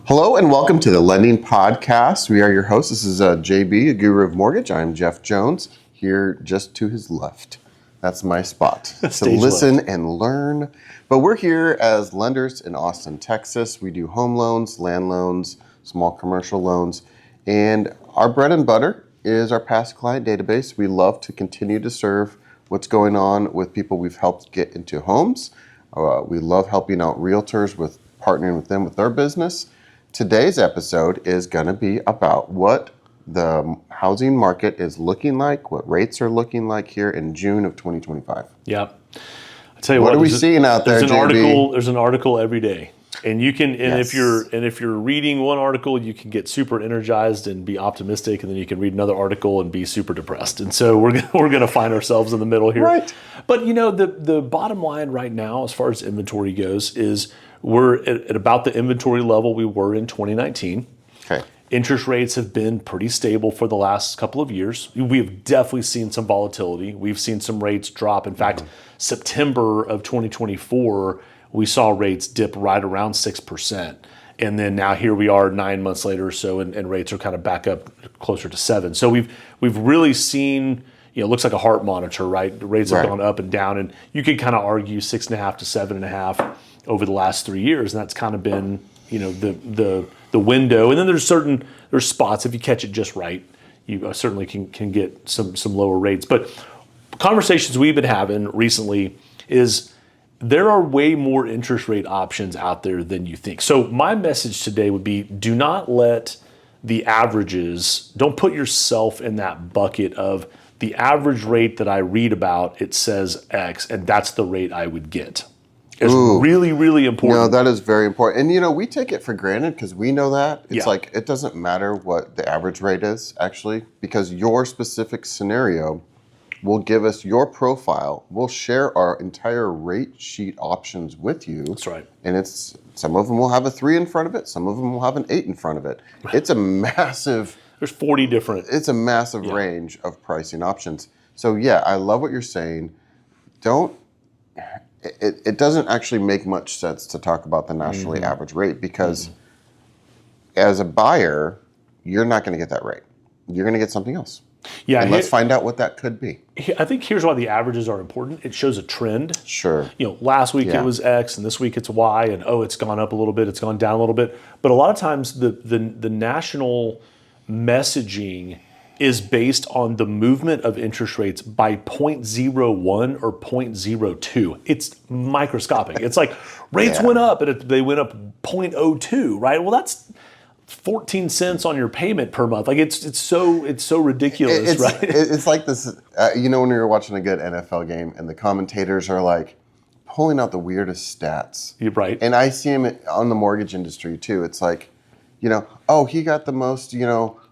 Hello and welcome to the Lending Podcast. We are your hosts. This is JB, a guru of mortgage. I'm Jeff Jones, here just to his left. That's my spot to listen left and learn. But we're here as lenders in Austin, Texas. We do home loans, land loans, small commercial loans, and our bread and butter is our past client database. We love to continue to serve what's going on with people we've helped get into homes. We love helping out realtors with partnering with them with their business. Today's episode is going to be about what the housing market is looking like, what rates are looking like here in June of 2025. Yeah. I tell you what are we seeing out there, JB? There's an article every day. And you can Yes. if you're reading one article, you can get super energized and be optimistic, and then you can read another article and be super depressed. And so we're going to find ourselves in the middle here. Right. But the bottom line right now as far as inventory goes is we're at about the inventory level we were in 2019. Okay. Interest rates have been pretty stable for the last couple of years. We've definitely seen some volatility. We've seen some rates drop. In fact, September of 2024, we saw rates dip right around 6%. And then now here we are 9 months later or so, and rates are kind of back up closer to 7. So we've really seen, it looks like a heart monitor, right? The rates have gone up and down, and you could kind of argue 6.5 to 7.5 over the last 3 years, and that's kind of been, the window. And then there's spots, if you catch it just right, you certainly can get some lower rates. But conversations we've been having recently is there are way more interest rate options out there than you think. So my message today would be, do not let the averages, don't put yourself in that bucket of the average rate that I read about, it says X, and that's the rate I would get. It's really, really important. No, that is very important. And, we take it for granted because we know that. It's like it doesn't matter what the average rate is, actually, because your specific scenario will give us your profile. We'll share our entire rate sheet options with you. That's right. And some of them will have a 3 in front of it. Some of them will have an 8 in front of it. It's a massive... There's 40 different... It's a massive range of pricing options. So, I love what you're saying. It doesn't actually make much sense to talk about the nationally average rate because as a buyer, you're not going to get that rate. You're going to get something else. Yeah, and let's find out what that could be. I think here's why the averages are important. It shows a trend. Sure. Last week it was X, and this week it's Y, and it's gone up a little bit, it's gone down a little bit. But a lot of times the national messaging is based on the movement of interest rates by 0.01 or 0.02. It's microscopic. It's like rates went up, and they went up 0.02, right? Well, that's 14 cents on your payment per month. Like it's so ridiculous, right? It's like this, when you're watching a good NFL game and the commentators are like pulling out the weirdest stats. You're right. And I see them on the mortgage industry too. It's like, he got the most,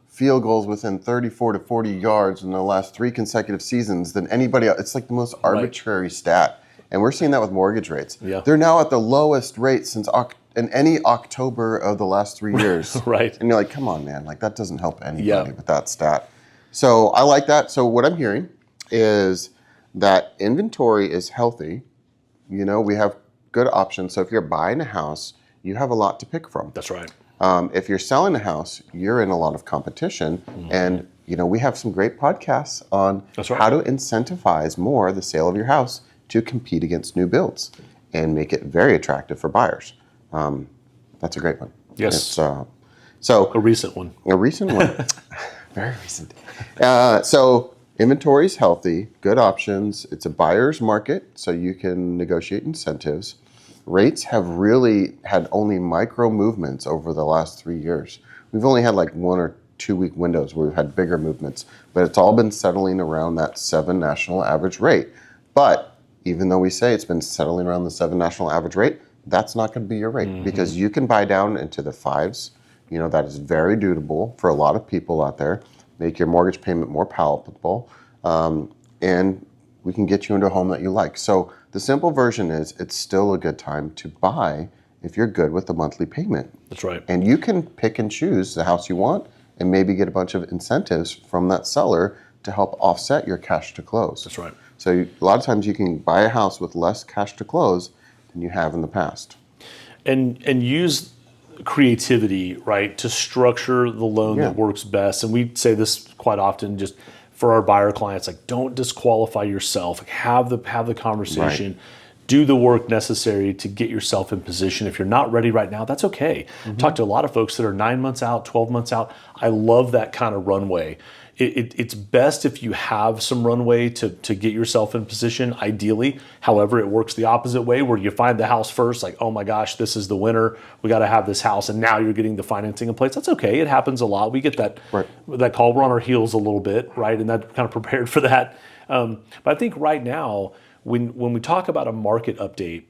field goals within 34 to 40 yards in the last 3 consecutive seasons than anybody else. It's like the most arbitrary stat. And we're seeing that with mortgage rates. Yeah. They're now at the lowest rate since in any October of the last 3 years. Right. And you're like, come on, man. Like, that doesn't help anybody with that stat. So I like that. So what I'm hearing is that inventory is healthy. We have good options. So if you're buying a house, you have a lot to pick from. That's right. If you're selling a house, you're in a lot of competition. And, we have some great podcasts on how to incentivize more the sale of your house to compete against new builds and make it very attractive for buyers. That's a great one. Yes. It's, a recent one. A recent one. Very recent. So inventory is healthy, good options. It's a buyer's market, so you can negotiate incentives. Rates have really had only micro movements over the last 3 years. We've only had like 1 or 2 week windows where we've had bigger movements, but it's all been settling around that 7 national average rate. But even though we say it's been settling around the 7 national average rate, that's not going to be your rate because you can buy down into the 5s. That is very doable for a lot of people out there. Make your mortgage payment more palatable, and we can get you into a home that you like. So the simple version is it's still a good time to buy if you're good with the monthly payment. That's right. And you can pick and choose the house you want and maybe get a bunch of incentives from that seller to help offset your cash to close. That's right. So a lot of times you can buy a house with less cash to close than you have in the past. And use creativity, right, to structure the loan that works best. And we say this quite often, just for our buyer clients, like, don't disqualify yourself. Like, have the conversation. Right. Do the work necessary to get yourself in position. If you're not ready right now, that's okay. Talk to a lot of folks that are 9 months out, 12 months out. I love that kind of runway. It's best if you have some runway to get yourself in position, ideally. However, it works the opposite way, where you find the house first, like, oh my gosh, this is the winner. We got to have this house, and now you're getting the financing in place. That's okay. It happens a lot. We get that call. We're on our heels a little bit, right? And that kind of prepared for that. But I think right now, when we talk about a market update,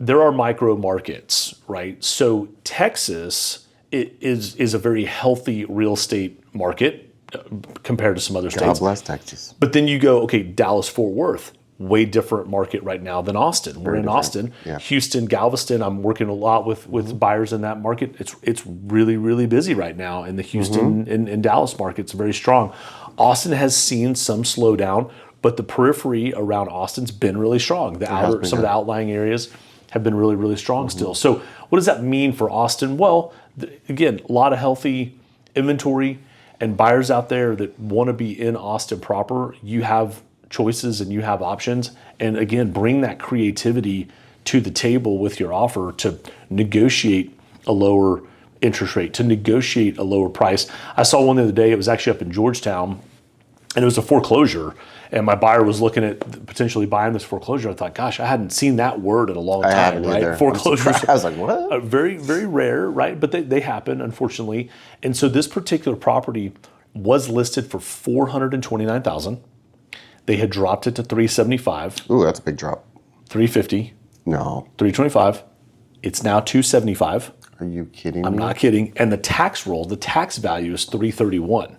there are micro markets, right? So Texas is a very healthy real estate market compared to some other states. God bless Texas. But then you go, okay, Dallas-Fort Worth, way different market right now than Austin. We're in Austin. Yeah. Houston, Galveston, I'm working a lot with buyers in that market. It's really, really busy right now. And the Houston and Dallas market's very strong. Austin has seen some slowdown, but the periphery around Austin's been really strong. Some of the outlying areas have been really, really strong still. So what does that mean for Austin? Well, again, a lot of healthy inventory and buyers out there that want to be in Austin proper. You have choices and you have options. And again, bring that creativity to the table with your offer to negotiate a lower interest rate, to negotiate a lower price. I saw one the other day. It was actually up in Georgetown, and it was a foreclosure. And my buyer was looking at potentially buying this foreclosure. I thought, gosh, I hadn't seen that word in a long time. I haven't right? either. Foreclosures. I was like, what? Very, very rare, right? But they happen, unfortunately. And so this particular property was listed for $429,000. They had dropped it to $375,000. Ooh, that's a big drop. $350,000. No. $325,000. It's now $275,000. Are you kidding me? I'm not kidding. And the tax value is $331,000.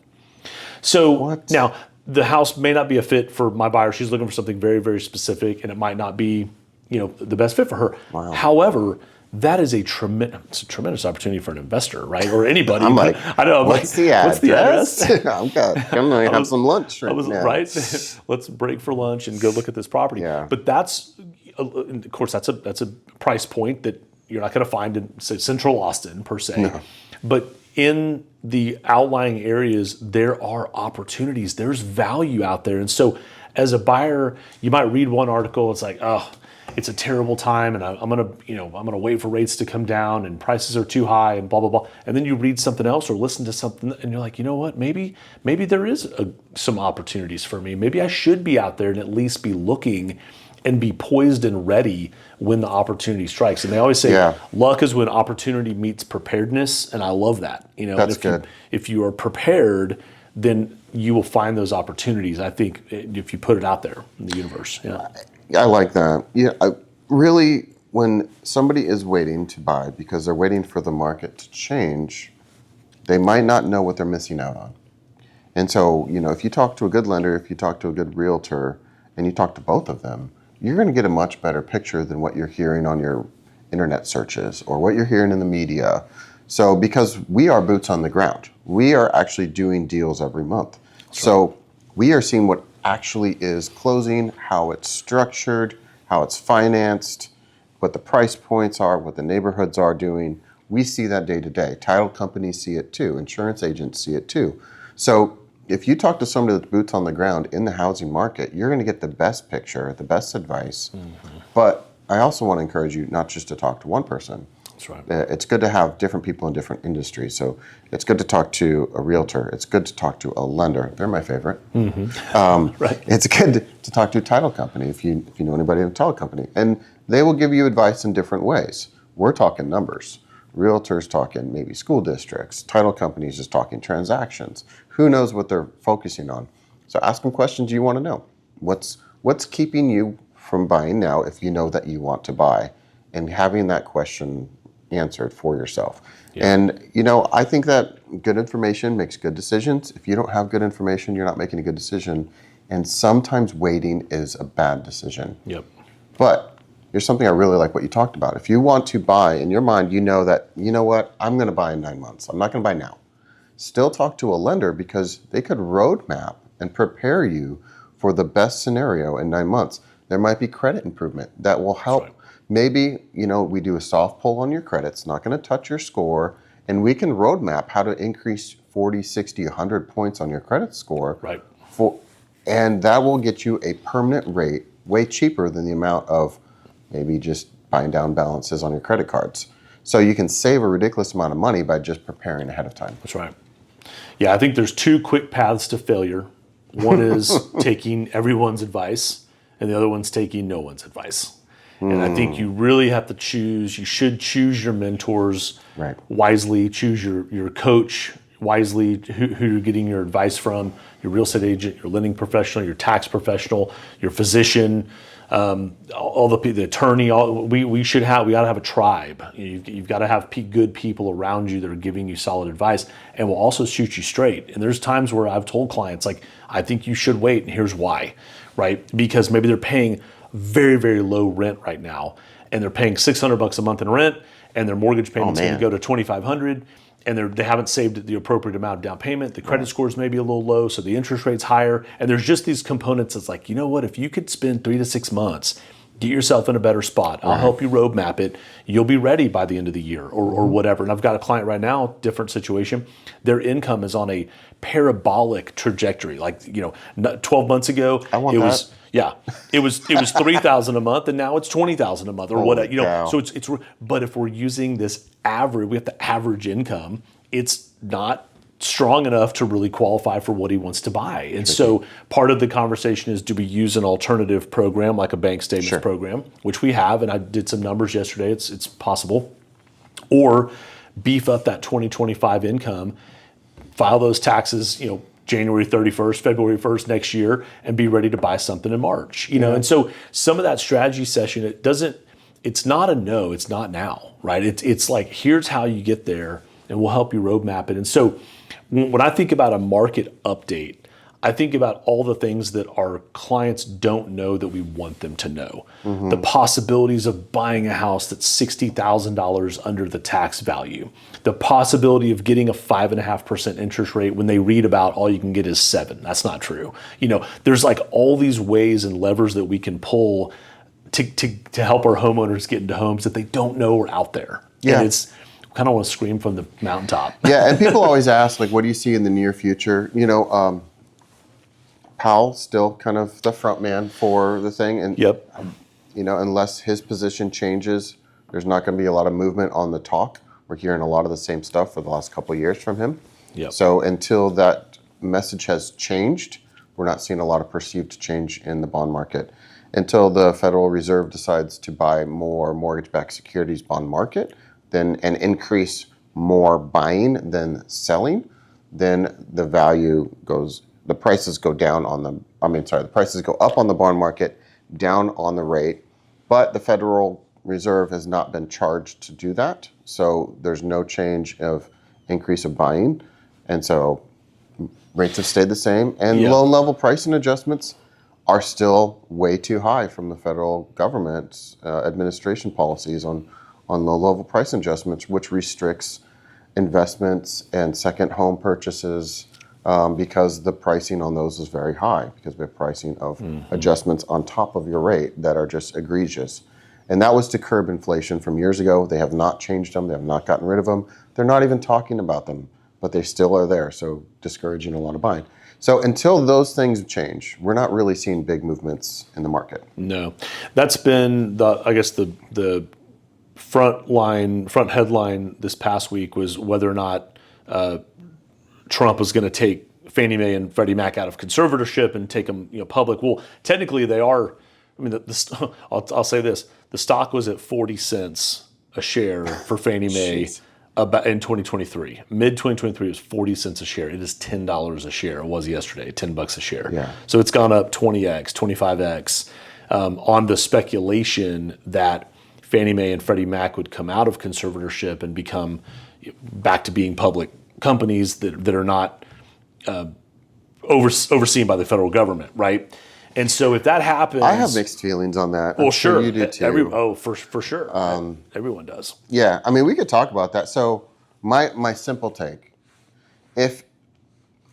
So now, the house may not be a fit for my buyer. She's looking for something very, very specific, and it might not be, the best fit for her. Wow. However, that is a tremendous opportunity for an investor, right? Or anybody. I'm like, I know. What's the address? I'm going to have some lunch right now. Right? Let's break for lunch and go look at this property. Yeah. But of course, that's a price point that you're not going to find in, say, Central Austin per se. No. But in the outlying areas, there are opportunities. There's value out there. And so as a buyer, you might read one article. It's like, oh, it's a terrible time, and I'm gonna wait for rates to come down, and prices are too high, and blah blah blah. And then you read something else or listen to something, and you're like, you know what? Maybe there is some opportunities for me. Maybe I should be out there and at least be looking and be poised and ready when the opportunity strikes. And they always say, luck is when opportunity meets preparedness, and I love that. That's good. If you are prepared, then you will find those opportunities. I think if you put it out there in the universe. Yeah. I like that. Yeah, really, when somebody is waiting to buy because they're waiting for the market to change, they might not know what they're missing out on. And so, if you talk to a good lender, if you talk to a good realtor, and you talk to both of them, you're going to get a much better picture than what you're hearing on your internet searches or what you're hearing in the media. So, because we are boots on the ground, we are actually doing deals every month. So we are seeing what actually is closing, how it's structured, how it's financed, what the price points are, what the neighborhoods are doing. We see that day to day. Title companies see it too. Insurance agents see it too. So if you talk to somebody that's boots on the ground in the housing market, you're going to get the best picture, the best advice. Mm-hmm. But I also want to encourage you not just to talk to one person. That's right. It's good to have different people in different industries. So it's good to talk to a realtor. It's good to talk to a lender. They're my favorite. Mm-hmm. Right. It's good to talk to a title company if you know anybody in a title company. And they will give you advice in different ways. We're talking numbers. Realtors talking maybe school districts. Title companies is talking transactions. Who knows what they're focusing on? So ask them questions you want to know. What's keeping you from buying now if you know that you want to buy? And having that question answered for yourself. Yeah. And, I think that good information makes good decisions. If you don't have good information, you're not making a good decision. And sometimes waiting is a bad decision. Yep. But here's something I really like what you talked about. If you want to buy, in your mind, you know what, I'm going to buy in 9 months. I'm not going to buy now. Still talk to a lender because they could roadmap and prepare you for the best scenario in 9 months. There might be credit improvement that will help. right. Maybe, we do a soft pull on your credit. It's not going to touch your score. And we can roadmap how to increase 40, 60, 100 points on your credit score. Right. And that will get you a permanent rate way cheaper than the amount of maybe just buying down balances on your credit cards. So you can save a ridiculous amount of money by just preparing ahead of time. That's right. Yeah, I think there's two quick paths to failure. One is taking everyone's advice, and the other one's taking no one's advice. And I think you really have to choose. You should choose your mentors wisely, choose your coach wisely, who you're getting your advice from, your real estate agent, your lending professional, your tax professional, your physician, all the attorney. We got to have a tribe. You've got to have good people around you that are giving you solid advice and will also shoot you straight. And there's times where I've told clients, like, I think you should wait, and here's why, right? Because maybe they're paying very, very low rent right now, and they're paying $600 a month in rent, and their mortgage payment's going to go to $2,500, and they haven't saved the appropriate amount of down payment. The credit scores may be a little low, so the interest rate's higher, and there's just these components that's like, you know what, if you could spend 3 to 6 months, get yourself in a better spot. I'll help you roadmap it. You'll be ready by the end of the year or whatever. And I've got a client right now, different situation. Their income is on a parabolic trajectory. Like, 12 months ago, it was $3,000 a month, and now it's $20,000 a month or whatever. So it's. But if we're using this average, we have the average income. It's not strong enough to really qualify for what he wants to buy. And so part of the conversation is, do we use an alternative program like a bank statements program, which we have, and I did some numbers yesterday. It's possible, or beef up that 2025 income, file those taxes, January 31st, February 1st next year, and be ready to buy something in March, And so some of that strategy session, it's not a no, it's not now, right? It's like, here's how you get there, and we'll help you roadmap it. And so when I think about a market update, I think about all the things that our clients don't know that we want them to know. The possibilities of buying a house that's $60,000 under the tax value. The possibility of getting a 5.5% interest rate when they read about all you can get is 7. That's not true. There's like all these ways and levers that we can pull to help our homeowners get into homes that they don't know are out there. Yeah. And it's kind of want to scream from the mountaintop. Yeah, and people always ask, like, what do you see in the near future? Powell's still kind of the front man for the thing. And, unless his position changes, there's not going to be a lot of movement on the talk. We're hearing a lot of the same stuff for the last couple of years from him. So until that message has changed, we're not seeing a lot of perceived change in the bond market. Until the Federal Reserve decides to buy more mortgage-backed securities bond market, and increase more buying than selling, then the prices go down the prices go up on the bond market, down on the rate, but the Federal Reserve has not been charged to do that. So there's no change of increase of buying. And so rates have stayed the same, and loan level pricing adjustments are still way too high from the federal government's administration policies on low-level price adjustments, which restricts investments and second home purchases because the pricing on those is very high, because we have pricing of adjustments on top of your rate that are just egregious. And that was to curb inflation from years ago. They have not changed them. They have not gotten rid of them. They're not even talking about them, but they still are there, so discouraging a lot of buying. So until those things change, we're not really seeing big movements in the market. No. That's been, the front headline this past week was whether or not Trump was going to take Fannie Mae and Freddie Mac out of conservatorship and take them, public. Well, technically they are. I mean, I'll say this: the stock was at 40 cents a share for Fannie Mae about in 2023. Mid 2023 was 40 cents a share. It is $10 a share. It was yesterday, $10 a share. Yeah. So it's gone up 20x, 25x on the speculation that Fannie Mae and Freddie Mac would come out of conservatorship and become back to being public companies that are not overseen by the federal government, right? And so if that happens, I have mixed feelings on that. Well, sure, you do too. For sure, everyone does. Yeah, I mean, we could talk about that. So my simple take, if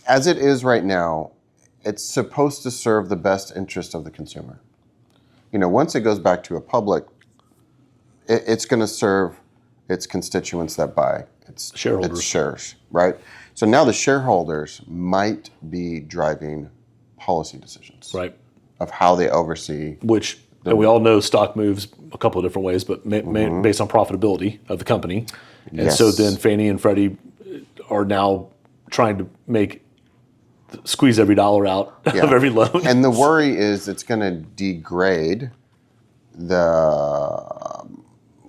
as it is right now, it's supposed to serve the best interest of the consumer. once it goes back to a public, it's going to serve its constituents that buy its shares, right? So now the shareholders might be driving policy decisions, right, of how they oversee. Which, and we all know stock moves a couple of different ways, but based on profitability of the company. And so then Fannie and Freddie are now trying to squeeze every dollar out of every loan. And the worry is it's going to degrade the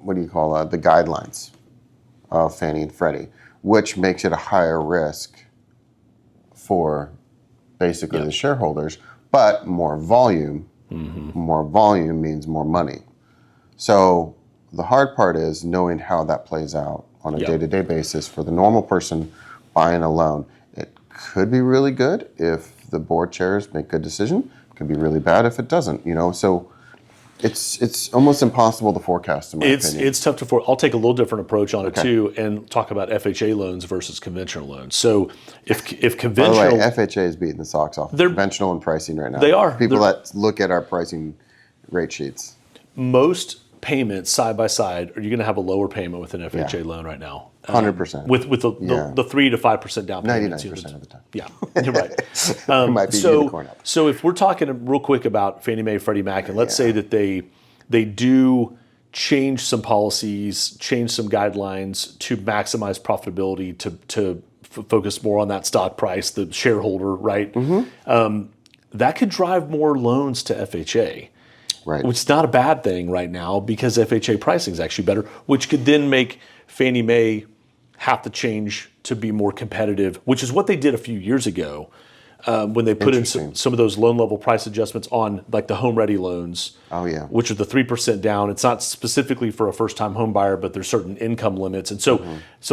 the guidelines of Fannie and Freddie, which makes it a higher risk for basically the shareholders, but more volume. More volume means more money. So the hard part is knowing how that plays out on a day-to-day basis for the normal person buying a loan. It could be really good if the board chairs make good decision. It could be really bad if it doesn't. So it's almost impossible to forecast, in my opinion. It's tough to forecast. I'll take a little different approach on it too, and talk about FHA loans versus conventional loans. So if conventional, by the way, FHA is beating the socks off conventional and pricing right now. They are. People that look at our pricing rate sheets. Most payments side by side, are you going to have a lower payment with an FHA loan right now? 100%. With the 3 to 5% down payment. 99% of the time. Yeah, you're right. Might be unicorn up. So if we're talking real quick about Fannie Mae, Freddie Mac, and let's say that they do change some policies, change some guidelines to maximize profitability, to focus more on that stock price, the shareholder, right? That could drive more loans to FHA. Right. Which is not a bad thing right now because FHA pricing is actually better, which could then make Fannie Mae have to change to be more competitive, which is what they did a few years ago when they put in some of those loan level price adjustments on like the home ready loans. Oh yeah. Which are the 3% down. It's not specifically for a first time home buyer, but there's certain income limits. And so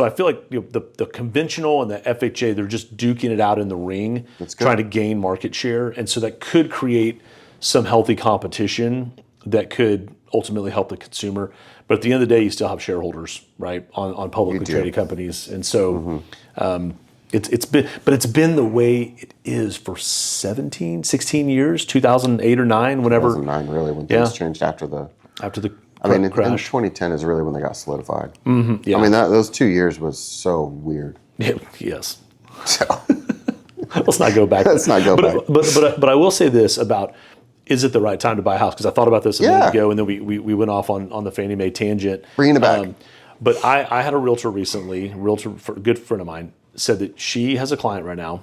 I feel like the conventional and the FHA, they're just duking it out in the ring, trying to gain market share. And so that could create some healthy competition that could ultimately help the consumer. But at the end of the day, you still have shareholders, right, on publicly traded companies. And so it's been the way it is for 16 years, 2008 or 9, whenever. 2009, really, when things changed after the crash. 2010 is really when they got solidified. Yeah. I mean, those 2 years was so weird. Yes. So let's not go back. But I will say this about, is it the right time to buy a house? Because I thought about this a minute ago, and then we went off on the Fannie Mae tangent. Bringing it back. But I had a realtor recently, a good friend of mine, said that she has a client right now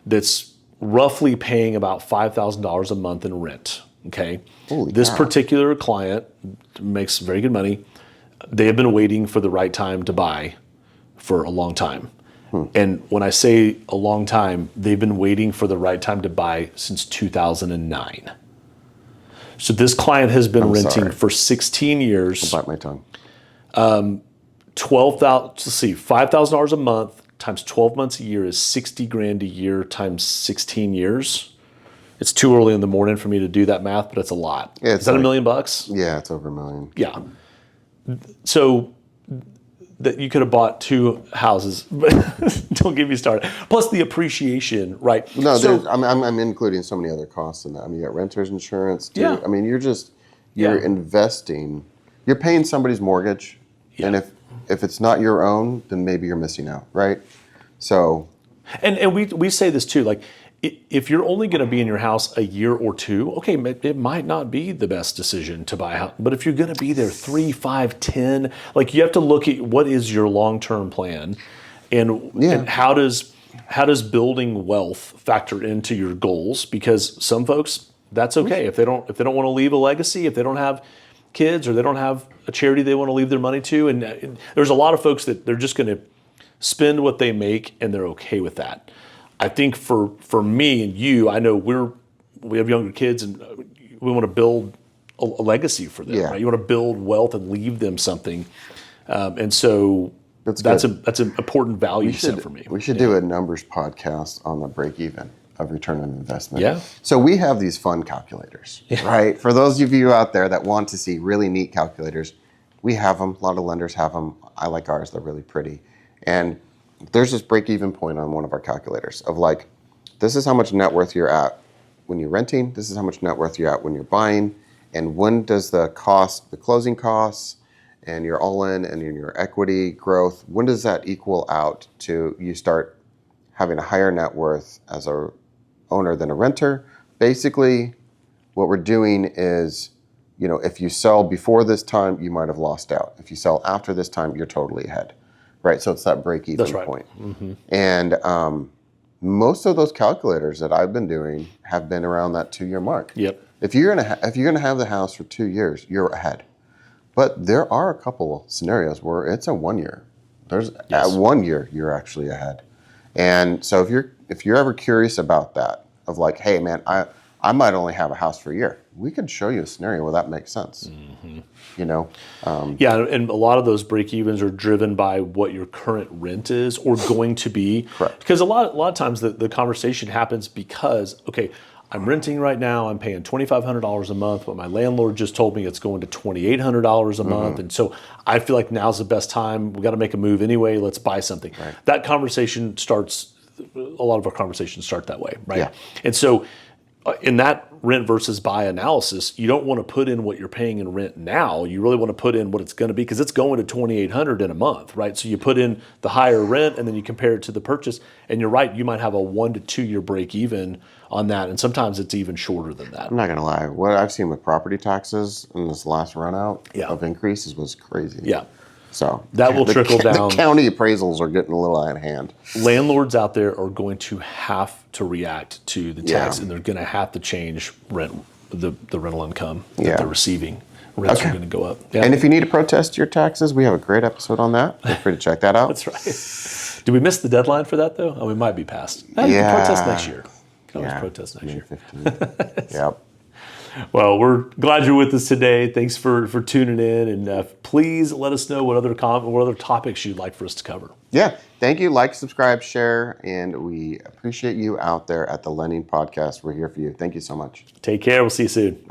that's roughly paying about $5,000 a month in rent. Okay. This particular client makes very good money. They have been waiting for the right time to buy for a long time. And when I say a long time, they've been waiting for the right time to buy since 2009. So this client has been renting for 16 years. I'll bite my tongue. $5,000 a month times 12 months a year is $60,000 a year times 16 years. It's too early in the morning for me to do that math, but it's a lot. Yeah, is that $1 million? Yeah, it's over $1 million. Yeah. So that you could have bought 2 houses. Don't get me started. Plus the appreciation, right? No, I'm including so many other costs in that. I mean, you got renter's insurance too. Yeah. I mean, you're investing. You're paying somebody's mortgage, and if it's not your own, then maybe you're missing out, right? So, and we say this too, like, if you're only going to be in your house a year or 2, okay, it might not be the best decision to buy a house. But if you're going to be there 3, 5, 10, like you have to look at what is your long-term plan, and how does building wealth factor into your goals? Because some folks, that's okay if they don't want to leave a legacy, if they don't have kids or they don't have a charity they want to leave their money to, and there's a lot of folks that they're just going to spend what they make and they're okay with that. I think for me and you, I know we have younger kids and we want to build a legacy for them. Right? You want to build wealth and leave them something, and so that's an important value set for me. We should do a numbers podcast on the break even of return on investment. Yeah. So we have these fun calculators, right? For those of you out there that want to see really neat calculators, we have them. A lot of lenders have them. I like ours. They're really pretty, and there's this break-even point on one of our calculators of like, this is how much net worth you're at when you're renting. This is how much net worth you're at when you're buying. and when does the closing costs and your all-in and your equity growth, when does that equal out to you start having a higher net worth as a owner than a renter? Basically, what we're doing is, if you sell before this time, you might have lost out. If you sell after this time, you're totally ahead, right? So it's that break-even That's right. point. And most of those calculators that I've been doing have been around that 2-year mark. Yep. If you're gonna have the house for 2 years, you're ahead. But there are a couple scenarios where it's a 1 year. At 1 year you're actually ahead. And so if you're ever curious about that, of like, hey man, I might only have a house for a year, we could show you a scenario where that makes sense. Yeah, and a lot of those break evens are driven by what your current rent is or going to be. Correct. Because a lot of times the conversation happens because, okay, I'm renting right now, I'm paying $2,500 a month, but my landlord just told me it's going to $2,800 a month. And so I feel like now's the best time. We got to make a move anyway. Let's buy something. Right. That conversation starts, a lot of our conversations start that way, right? Yeah. And so in that rent versus buy analysis, you don't want to put in what you're paying in rent now. You really want to put in what it's going to be, because it's going to $2,800 in a month, right? So you put in the higher rent and then you compare it to the purchase. And you're right, you might have a 1 to 2 year break even on that. And sometimes it's even shorter than that. I'm not gonna lie, what I've seen with property taxes in this last run out of increases was crazy. Yeah. So that will trickle down. The county appraisals are getting a little out of hand. Landlords out there are going to have to react to the tax, and they're going to have to change the rental income that they're receiving. Rents are going to go up. Yeah. And if you need to protest your taxes, we have a great episode on that. Feel free to check that out. That's right. Did we miss the deadline for that though? Oh, we might be past. You can protest next year. You can always protest next year. 15th. Yep. Well, we're glad you're with us today. Thanks for tuning in, and please let us know what other topics you'd like for us to cover. Yeah, thank you. Like, subscribe, share, and we appreciate you out there at the Lending Podcast. We're here for you. Thank you so much. Take care. We'll see you soon.